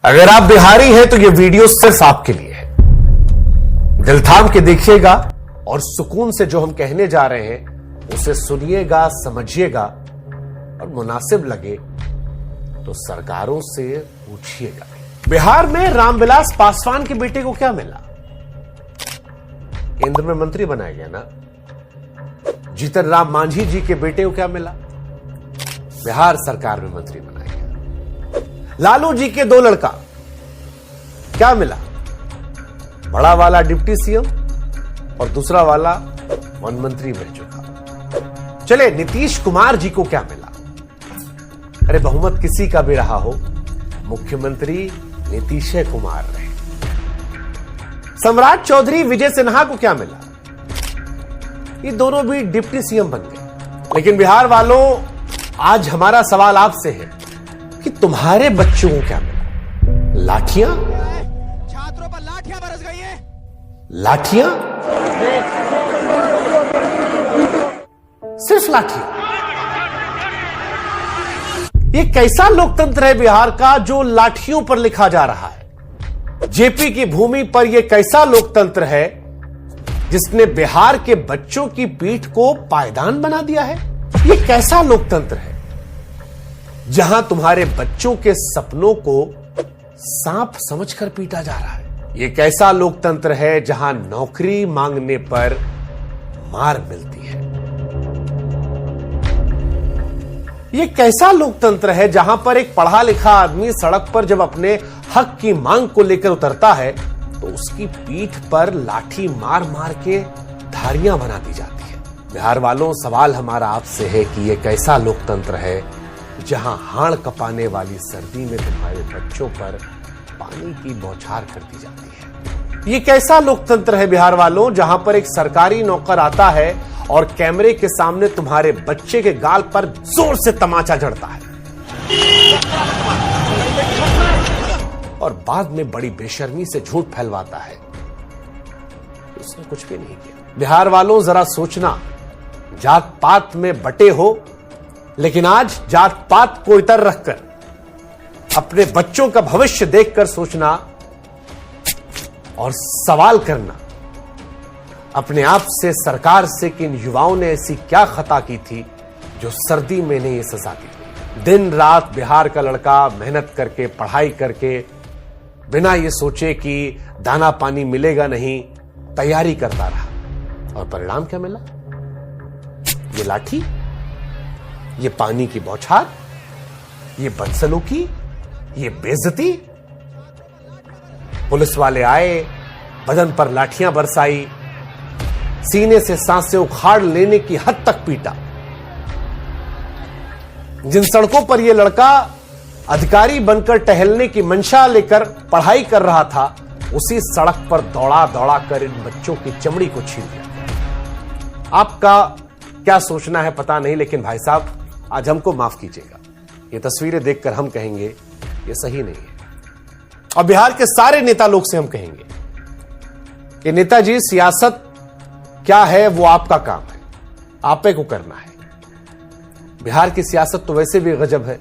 अगर आप बिहारी हैं तो यह वीडियो सिर्फ आपके लिए है। दिल थाम के देखिएगा और सुकून से जो हम कहने जा रहे हैं उसे सुनिएगा, समझिएगा और मुनासिब लगे तो सरकारों से पूछिएगा। बिहार में रामविलास पासवान के बेटे को क्या मिला? केंद्र में मंत्री बनाया गया ना। जीतन राम मांझी जी के बेटे को क्या मिला? बिहार सरकार में मंत्री बनाया गया। लालू जी के दो लड़का, क्या मिला? बड़ा वाला डिप्टी सीएम और दूसरा वाला वन मंत्री बन चुका। चले नीतीश कुमार जी को क्या मिला? अरे बहुमत किसी का भी रहा हो, मुख्यमंत्री नीतीश कुमार रहे। सम्राट चौधरी विजय सिन्हा को क्या मिला? ये दोनों भी डिप्टी सीएम बन गए। लेकिन बिहार वालों, आज हमारा सवाल आपसे है कि तुम्हारे बच्चों को क्या मिला? लाठियां? छात्रों पर लाठियां बरस गई हैं। लाठियां? सिर्फ लाठियां? ये कैसा लोकतंत्र है बिहार का जो लाठियों पर लिखा जा रहा है? जेपी की भूमि पर यह कैसा लोकतंत्र है जिसने बिहार के बच्चों की पीठ को पायदान बना दिया है? यह कैसा लोकतंत्र है जहां तुम्हारे बच्चों के सपनों को सांप समझकर पीटा जा रहा है? यह कैसा लोकतंत्र है जहां नौकरी मांगने पर मार मिलती है? यह कैसा लोकतंत्र है जहां पर एक पढ़ा लिखा आदमी सड़क पर जब अपने हक की मांग को लेकर उतरता है तो उसकी पीठ पर लाठी मार मार के धारियां बना दी जाती है? बिहार वालों, सवाल हमारा आपसे है कि यह कैसा लोकतंत्र है जहां हाड़ कपाने वाली सर्दी में तुम्हारे बच्चों पर पानी की बौछार कर दी जाती है? यह कैसा लोकतंत्र है बिहार वालों जहां पर एक सरकारी नौकर आता है और कैमरे के सामने तुम्हारे बच्चे के गाल पर जोर से तमाचा जड़ता है और बाद में बड़ी बेशर्मी से झूठ फैलवाता है उसने कुछ भी नहीं किया? बिहार वालों, जरा सोचना, जात पात में बटे हो लेकिन आज जात पात को इतर रखकर अपने बच्चों का भविष्य देखकर सोचना और सवाल करना अपने आप से, सरकार से कि इन युवाओं ने ऐसी क्या खता की थी जो सर्दी में इन्हें यह सजा दी। दिन रात बिहार का लड़का मेहनत करके, पढ़ाई करके, बिना ये सोचे कि दाना पानी मिलेगा नहीं, तैयारी करता रहा और परिणाम क्या मिला? ये लाठी, ये पानी की बौछार, ये बदसलूकी, ये बेइज्जती। पुलिस वाले आए, बदन पर लाठियां बरसाई, सीने से सांसें उखाड़ लेने की हद तक पीटा। जिन सड़कों पर यह लड़का अधिकारी बनकर टहलने की मंशा लेकर पढ़ाई कर रहा था, उसी सड़क पर दौड़ा दौड़ा कर इन बच्चों की चमड़ी को छीन लिया। आपका क्या सोचना है पता नहीं, लेकिन भाई साहब आज हमको माफ कीजिएगा, ये तस्वीरें देखकर हम कहेंगे ये सही नहीं है। और बिहार के सारे नेता लोग से हम कहेंगे कि नेताजी, सियासत क्या है वो आपका काम है, आपे को करना है। बिहार की सियासत तो वैसे भी गजब है।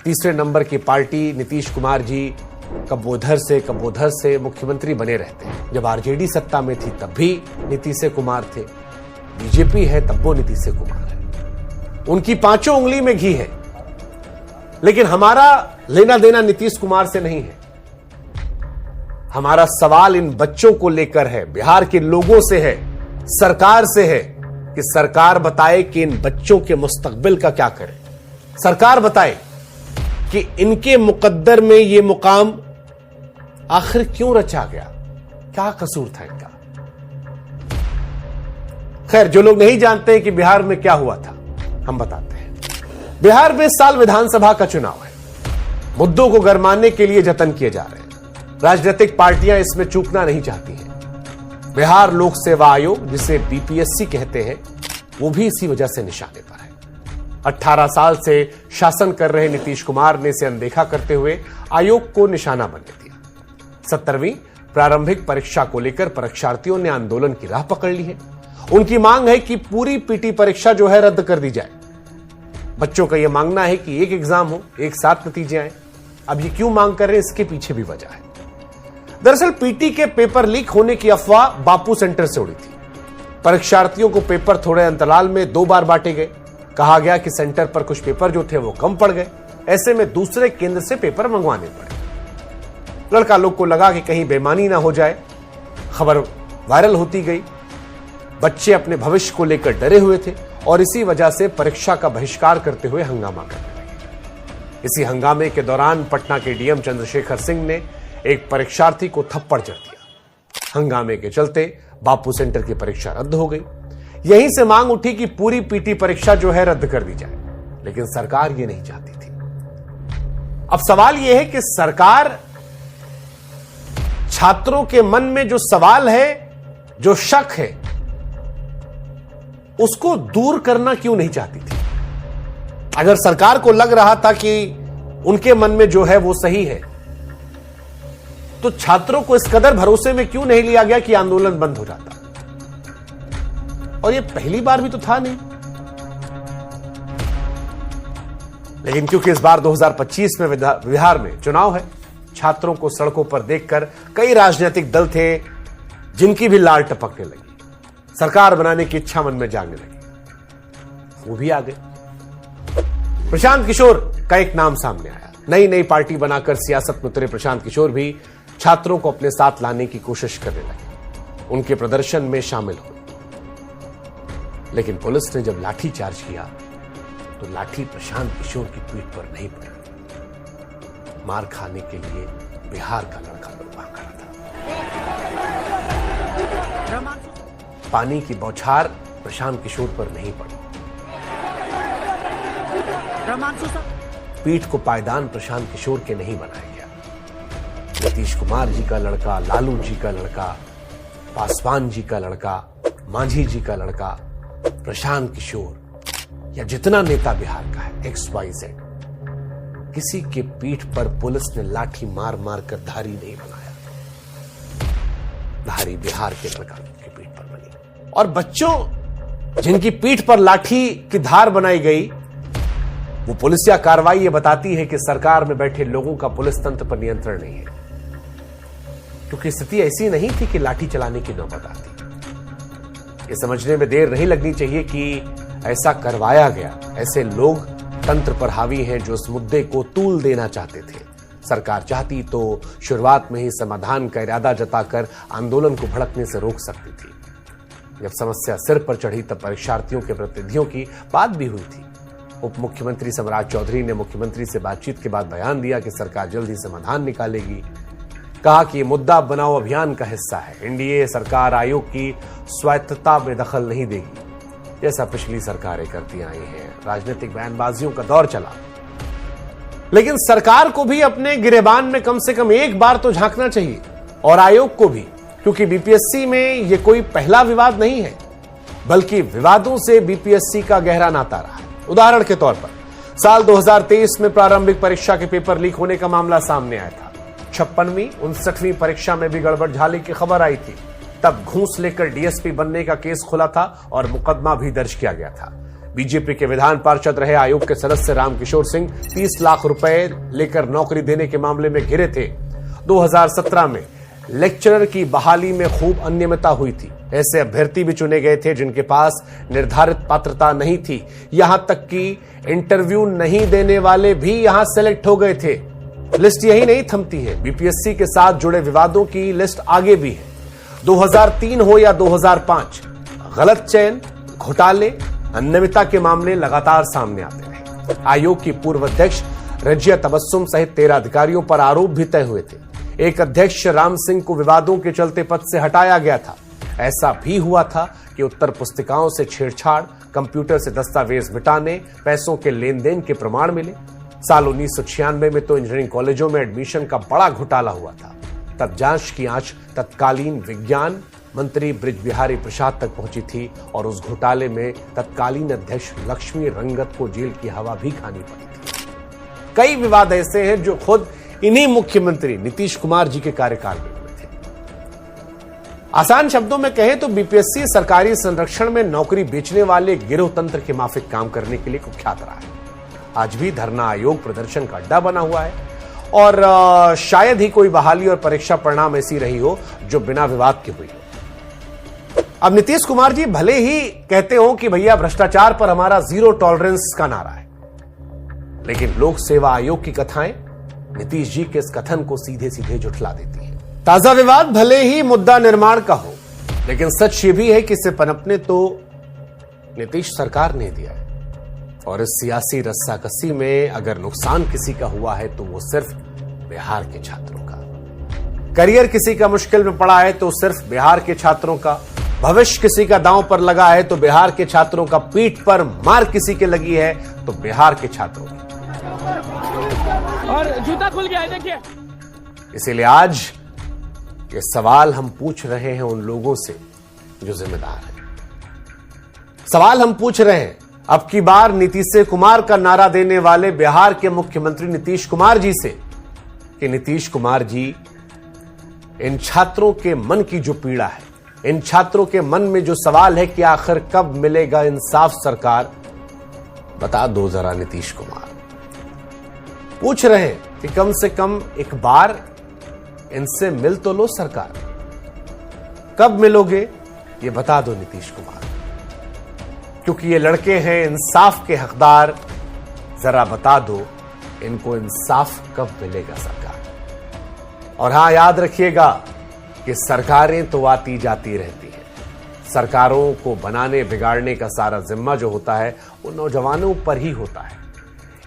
तीसरे नंबर की पार्टी नीतीश कुमार जी कब उधर से मुख्यमंत्री बने रहते हैं। जब आरजेडी सत्ता में थी तब भी नीतीश कुमार थे, बीजेपी है तब वो नीतीश कुमार है। उनकी पांचों उंगली में घी है। लेकिन हमारा लेना देना नीतीश कुमार से नहीं है। हमारा सवाल इन बच्चों को लेकर है, बिहार के लोगों से है, सरकार से है कि सरकार बताए कि इन बच्चों के मुस्तकबिल का क्या करे। सरकार बताए कि इनके मुकद्दर में यह मुकाम आखिर क्यों रचा गया, क्या कसूर था इनका। खैर, जो लोग नहीं जानते हैं कि बिहार में क्या हुआ था, हम बताते हैं। बिहार में इस साल विधानसभा का चुनाव है। मुद्दों को गरमाने के लिए जतन किए जा रहे हैं। राजनीतिक पार्टियां इसमें चूकना नहीं चाहती हैं। बिहार लोक सेवा आयोग, जिसे बीपीएससी कहते हैं, वो भी इसी वजह से निशाने पर है। 18 साल से शासन कर रहे नीतीश कुमार ने इसे अनदेखा करते हुए आयोग को निशाना बनने दिया। 17वीं प्रारंभिक परीक्षा को लेकर परीक्षार्थियों ने आंदोलन की राह पकड़ ली है। उनकी मांग है कि पूरी पीटी परीक्षा जो है रद्द कर दी जाए। बच्चों का यह मांगना है कि एक एग्जाम हो, एक साथ नतीजे आए। अब ये क्यों मांग कर रहे हैं, इसके पीछे भी वजह है। दरअसल पीटी के पेपर लीक होने की अफवाह बापू सेंटर से उड़ी थी। परीक्षार्थियों को पेपर थोड़े अंतराल में 2 बार बांटे गए। कहा गया कि सेंटर पर कुछ पेपर जो थे वो कम पड़ गए, ऐसे में दूसरे केंद्र से पेपर मंगवाने पड़े। लड़का लोग को लगा कि कहीं बेईमानी ना हो जाए। खबर वायरल होती गई। बच्चे अपने भविष्य को लेकर डरे हुए थे और इसी वजह से परीक्षा का बहिष्कार करते हुए हंगामा करने लगे। इसी हंगामे के दौरान पटना के डीएम चंद्रशेखर सिंह ने एक परीक्षार्थी को थप्पड़ जड़ दिया। हंगामे के चलते बापू सेंटर की परीक्षा रद्द हो गई। यहीं से मांग उठी कि पूरी पीटी परीक्षा जो है रद्द कर दी जाए, लेकिन सरकार ये नहीं चाहती थी। अब सवाल यह है कि सरकार छात्रों के मन में जो सवाल है, जो शक है, उसको दूर करना क्यों नहीं चाहती थी। अगर सरकार को लग रहा था कि उनके मन में जो है वो सही है, तो छात्रों को इस कदर भरोसे में क्यों नहीं लिया गया कि आंदोलन बंद हो जाता। और ये पहली बार भी तो था नहीं। लेकिन क्योंकि इस बार 2025 में बिहार में चुनाव है, छात्रों को सड़कों पर देखकर कई राजनीतिक दल थे जिनकी भी लाल टपकने लगी। सरकार बनाने की इच्छा मन में जागने लगी। वो भी आ गए। प्रशांत किशोर का एक नाम सामने आया। नई पार्टी बनाकर सियासत में उतरे प्रशांत किशोर भी छात्रों को अपने साथ लाने की कोशिश करने लगे, उनके प्रदर्शन में शामिल हुए। लेकिन पुलिस ने जब लाठी चार्ज किया तो लाठी प्रशांत किशोर की पीठ पर नहीं पड़ी। मार खाने के लिए बिहार का लड़का लोग वहां खड़ा था। पानी की बौछार प्रशांत किशोर पर नहीं पड़ी। पीठ को पायदान प्रशांत किशोर के नहीं बनाया गया। नीतीश कुमार जी का लड़का, लालू जी का लड़का, पासवान जी का लड़का, मांझी जी का लड़का, प्रशांत किशोर या जितना नेता बिहार का है XYZ, किसी के पीठ पर पुलिस ने लाठी मार मार कर धारी नहीं बनाया। धारी बिहार के लड़का की पीठ पर बनी। और बच्चों जिनकी पीठ पर लाठी की धार बनाई गई, वो पुलिसिया कार्रवाई ये बताती है कि सरकार में बैठे लोगों का पुलिस तंत्र पर नियंत्रण नहीं है। क्योंकि स्थिति ऐसी नहीं थी कि लाठी चलाने की नौबत आती। ये समझने में देर नहीं लगनी चाहिए कि ऐसा करवाया गया। ऐसे लोग तंत्र पर हावी हैं जो इस मुद्दे को तूल देना चाहते थे। सरकार चाहती तो शुरुआत में ही समाधान का इरादा जताकर आंदोलन को भड़कने से रोक सकती थी। जब समस्या सिर पर चढ़ी तब परीक्षार्थियों के प्रतिनिधियों की बात भी हुई थी। उप मुख्यमंत्री सम्राट चौधरी ने मुख्यमंत्री से बातचीत के बाद बयान दिया कि सरकार जल्द ही समाधान निकालेगी। कहा कि ये मुद्दा बनाओ अभियान का हिस्सा है। एनडीए सरकार आयोग की स्वायत्तता में दखल नहीं देगी, जैसा पिछली सरकारें करती आई हैं। राजनीतिक बयानबाजियों का दौर चला, लेकिन सरकार को भी अपने गिरेबान में कम से कम एक बार तो झांकना चाहिए, और आयोग को भी, क्योंकि बीपीएससी में ये कोई पहला विवाद नहीं है, बल्कि विवादों से बीपीएससी का गहरा नाता रहा है। उदाहरण के तौर पर साल 2023 में प्रारंभिक परीक्षा के पेपर लीक होने का मामला सामने आया था। 56वीं 59वीं परीक्षा में भी गड़बड़झाले की खबर आई थी। तब घूस लेकर डीएसपी बनने का केस खुला था और मुकदमा भी दर्ज किया गया था। बीजेपी के विधान पार्षद रहे आयोग के सदस्य रामकिशोर सिंह 30 लाख रुपए लेकर नौकरी देने के मामले में घिरे थे। 2017 में लेक्चरर की बहाली में खूब अनियमितता हुई थी। ऐसे अभ्यर्थी भी चुने गए थे जिनके पास निर्धारित पात्रता नहीं थी। यहां तक कि इंटरव्यू नहीं देने वाले भी यहां सेलेक्ट हो गए थे। लिस्ट यही नहीं थमती है, बीपीएससी के साथ जुड़े विवादों की लिस्ट आगे भी है। 2003 हो या 2005, गलत चयन, घोटाले, अनियमितता के मामले लगातार सामने आते रहे। आयोग की पूर्व अध्यक्ष रजिया तबस्सुम सहित 13 अधिकारियों पर आरोप भी तय हुए थे। एक अध्यक्ष राम सिंह को विवादों के चलते पद से हटाया गया था। ऐसा भी हुआ था कि उत्तर पुस्तिकाओं से छेड़छाड़, कंप्यूटर से दस्तावेज मिटाने, पैसों के लेन देन के प्रमाण मिले। साल 1996 में तो इंजीनियरिंग कॉलेजों में एडमिशन का बड़ा घोटाला हुआ था। तब जांच की आंच तत्कालीन विज्ञान मंत्री बृज बिहारी प्रसाद तक पहुंची थी और उस घोटाले में तत्कालीन अध्यक्ष लक्ष्मी रंगत को जेल की हवा भी खानी पड़ी थी। कई विवाद ऐसे हैं जो खुद इन्हीं मुख्यमंत्री नीतीश कुमार जी के कार्यकाल में हुए थे। आसान शब्दों में कहें तो बीपीएससी सरकारी संरक्षण में नौकरी बेचने वाले गिरोह तंत्र के माफिक काम करने के लिए कुख्यात रहा है। आज भी धरना आयोग प्रदर्शन का अड्डा बना हुआ है और शायद ही कोई बहाली और परीक्षा परिणाम ऐसी रही हो जो बिना विवाद के हुई हो। अब नीतीश कुमार जी भले ही कहते हो कि भैया भ्रष्टाचार पर हमारा 0 टॉलरेंस का नारा है, लेकिन लोक सेवा आयोग की कथाएं नीतीश जी के इस कथन को सीधे सीधे झुठला देती है। ताजा विवाद भले ही मुद्दा निर्माण का हो, लेकिन सच ये भी है कि इसे पनपने तो नीतीश सरकार ने दिया है। और इस सियासी रस्साकसी में अगर नुकसान किसी का हुआ है तो वो सिर्फ बिहार के छात्रों का। करियर किसी का मुश्किल में पड़ा है तो सिर्फ बिहार के छात्रों का। भविष्य किसी का दांव पर लगा है तो बिहार के छात्रों का। पीठ पर मार किसी के लगी है तो बिहार के छात्रों की। और जूता खुल गया है, देखिए। इसीलिए आज ये सवाल हम पूछ रहे हैं उन लोगों से जो जिम्मेदार हैं। सवाल हम पूछ रहे हैं अब की बार नीतीश कुमार का नारा देने वाले बिहार के मुख्यमंत्री नीतीश कुमार जी से कि नीतीश कुमार जी, इन छात्रों के मन की जो पीड़ा है, इन छात्रों के मन में जो सवाल है कि आखिर कब मिलेगा इंसाफ सरकार, बता दो जरा नीतीश कुमार। पूछ रहे हैं कि कम से कम एक बार इनसे मिल तो लो सरकार। कब मिलोगे ये बता दो नीतीश कुमार, क्योंकि ये लड़के हैं इंसाफ के हकदार। जरा बता दो इनको इंसाफ कब मिलेगा सरकार। और हां, याद रखिएगा कि सरकारें तो आती जाती रहती हैं। सरकारों को बनाने बिगाड़ने का सारा जिम्मा जो होता है वो नौजवानों पर ही होता है।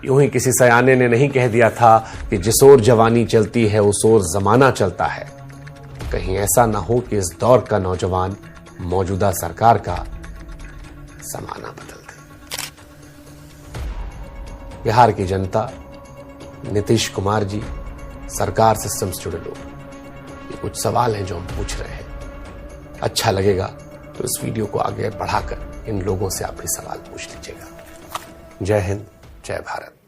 यूं ही किसी सयाने ने नहीं कह दिया था कि जिस ओर जवानी चलती है उस ओर जमाना चलता है। कहीं ऐसा ना हो कि इस दौर का नौजवान मौजूदा सरकार का जमाना बदल दे। बिहार की जनता, नीतीश कुमार जी, सरकार, सिस्टम से जुड़े लोग, ये कुछ सवाल हैं जो हम पूछ रहे हैं। अच्छा लगेगा तो इस वीडियो को आगे बढ़ाकर इन लोगों से आप भी सवाल पूछ लीजिएगा। जय हिंद, जय भारत।